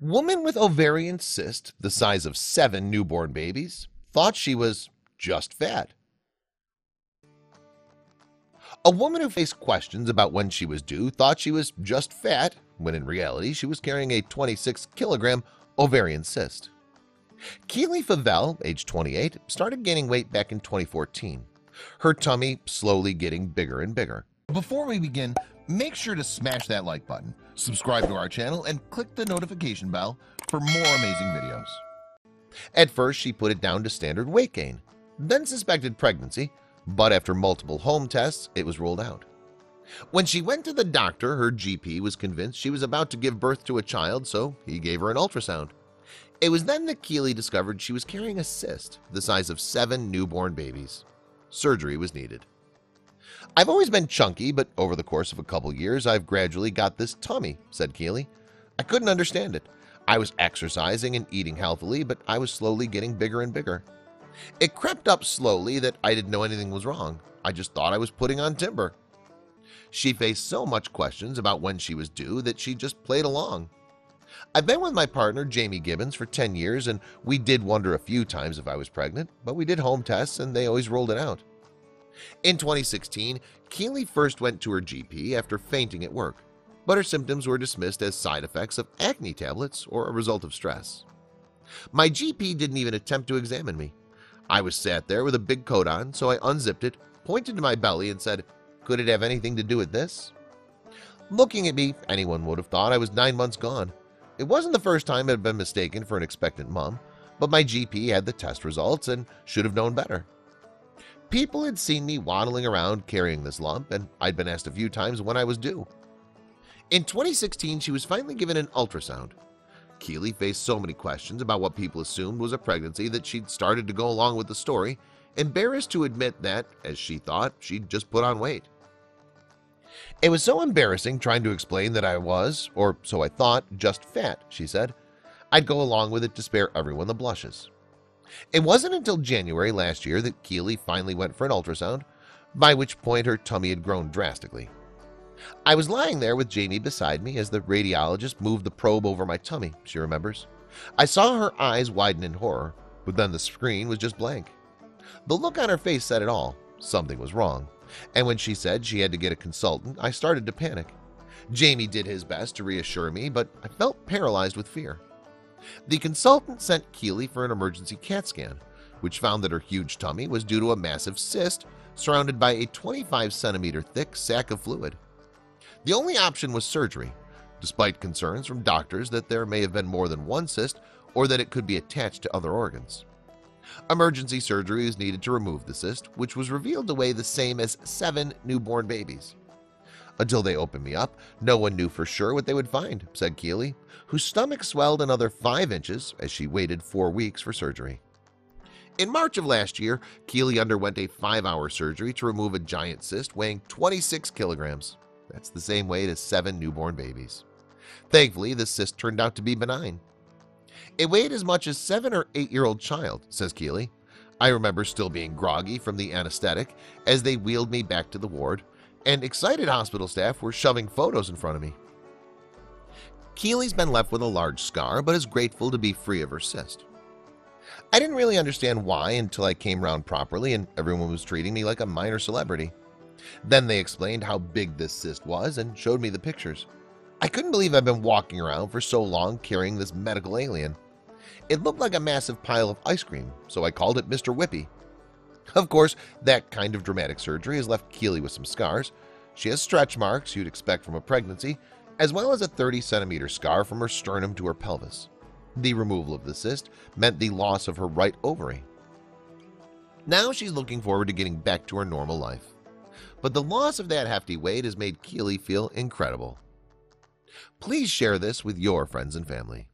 Woman with ovarian cyst the size of 7 newborn babies thought she was just fat. A woman who faced questions about when she was due thought she was just fat, when in reality she was carrying a 26-kilogram ovarian cyst. Keely Favell, age 28, started gaining weight back in 2014, her tummy slowly getting bigger and bigger. Before we begin, make sure to smash that like button, subscribe to our channel, and click the notification bell for more amazing videos. At first she put it down to standard weight gain, then suspected pregnancy, but after multiple home tests it was ruled out. When she went to the doctor, her GP was convinced she was about to give birth to a child, so he gave her an ultrasound. It was then that Keely discovered she was carrying a cyst the size of 7 newborn babies. Surgery was needed. I've always been chunky, but over the course of a couple years I've gradually got this tummy, said Keely. I couldn't understand it. I was exercising and eating healthily, but I was slowly getting bigger and bigger. It crept up slowly that I didn't know anything was wrong. I just thought I was putting on timber. She faced so much questions about when she was due that she just played along. I've been with my partner Jamie Gibbons for 10 years, and we did wonder a few times if I was pregnant, but we did home tests and they always ruled it out. In 2016, Keely first went to her GP after fainting at work, but her symptoms were dismissed as side effects of acne tablets or a result of stress. My GP didn't even attempt to examine me. I was sat there with a big coat on, so I unzipped it, pointed to my belly and said, "Could it have anything to do with this?" Looking at me, anyone would have thought I was 9 months gone. It wasn't the first time I'd been mistaken for an expectant mom, but my GP had the test results and should have known better. People had seen me waddling around carrying this lump, and I'd been asked a few times when I was due. In 2016, she was finally given an ultrasound. Keely faced so many questions about what people assumed was a pregnancy that she'd started to go along with the story, embarrassed to admit that, as she thought, she'd just put on weight. It was so embarrassing trying to explain that I was, or so I thought, just fat, she said. I'd go along with it to spare everyone the blushes. It wasn't until January last year that Keely finally went for an ultrasound, by which point her tummy had grown drastically. I was lying there with Jamie beside me as the radiologist moved the probe over my tummy, she remembers. I saw her eyes widen in horror, but then the screen was just blank. The look on her face said it all. Something was wrong. And when she said she had to get a consultant, I started to panic. Jamie did his best to reassure me, but I felt paralyzed with fear. The consultant sent Keely for an emergency CAT scan, which found that her huge tummy was due to a massive cyst surrounded by a 25-centimeter thick sac of fluid. The only option was surgery, despite concerns from doctors that there may have been more than one cyst or that it could be attached to other organs. Emergency surgery was needed to remove the cyst, which was revealed to weigh the same as 7 newborn babies. Until they opened me up, no one knew for sure what they would find, said Keely, whose stomach swelled another 5 inches as she waited 4 weeks for surgery. In March of last year, Keely underwent a 5-hour surgery to remove a giant cyst weighing 26 kilograms. That's the same weight as 7 newborn babies. Thankfully, the cyst turned out to be benign. It weighed as much as 7 or 8-year-old child, says Keely. I remember still being groggy from the anesthetic as they wheeled me back to the ward, and excited hospital staff were shoving photos in front of me. Keely's been left with a large scar, but is grateful to be free of her cyst. I didn't really understand why until I came round properly and everyone was treating me like a minor celebrity. Then they explained how big this cyst was and showed me the pictures. I couldn't believe I've been walking around for so long carrying this medical alien. It looked like a massive pile of ice cream, so I called it Mr. Whippy. Of course, that kind of dramatic surgery has left Keely with some scars. She has stretch marks you'd expect from a pregnancy, as well as a 30-centimeter scar from her sternum to her pelvis. The removal of the cyst meant the loss of her right ovary. Now she's looking forward to getting back to her normal life. But the loss of that hefty weight has made Keely feel incredible. Please share this with your friends and family.